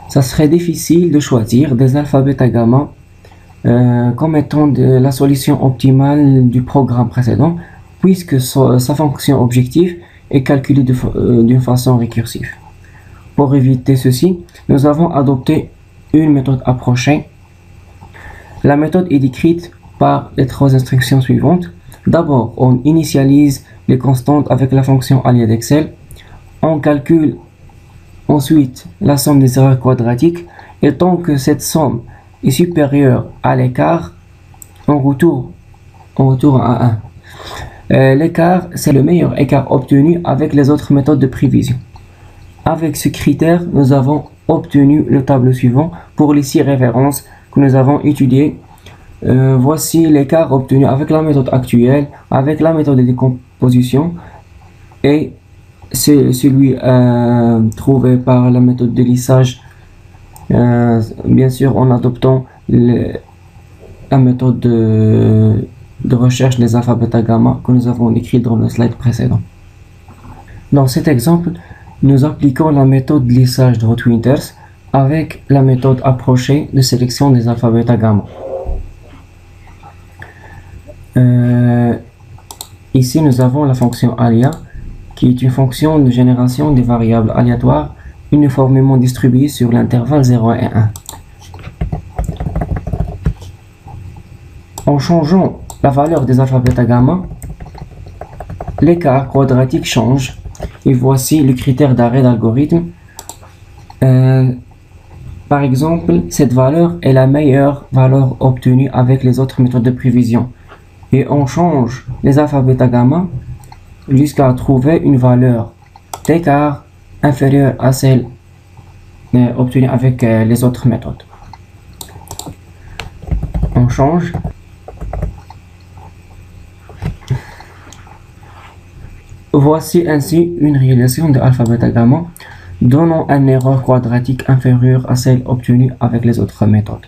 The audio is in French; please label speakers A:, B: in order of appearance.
A: ça serait difficile de choisir des alpha, bêta, gamma comme étant la solution optimale du programme précédent, puisque sa fonction objective est calculée d'une façon récursive. Pour éviter ceci, nous avons adopté une méthode approchée. La méthode est décrite par les trois instructions suivantes. D'abord, on initialise les constantes avec la fonction alliée d'Excel. On calcule ensuite la somme des erreurs quadratiques et tant que cette somme est supérieure à l'écart, on retourne à 1. L'écart, c'est le meilleur écart obtenu avec les autres méthodes de prévision. Avec ce critère, nous avons obtenu le tableau suivant pour les 6 références que nous avons étudiées. Voici l'écart obtenu avec la méthode actuelle, avec la méthode de décomposition et celui trouvé par la méthode de lissage, bien sûr en adoptant la méthode de recherche des alpha, bêta, gamma que nous avons écrit dans le slide précédent. Dans cet exemple, nous appliquons la méthode de lissage de Hot-Winters avec la méthode approchée de sélection des alpha, bêta, gamma. Ici, nous avons la fonction alia, qui est une fonction de génération des variables aléatoires uniformément distribuées sur l'intervalle 0 et 1. En changeant la valeur des alpha, bêta, gamma, l'écart quadratique change. Et voici le critère d'arrêt d'algorithme. Par exemple, cette valeur est la meilleure valeur obtenue avec les autres méthodes de prévision. Et on change les alpha, bêta, gamma jusqu'à trouver une valeur d'écart inférieure à celle obtenue avec les autres méthodes. On change. Voici ainsi une réalisation de alpha, bêta, gamma donnant une erreur quadratique inférieure à celle obtenue avec les autres méthodes.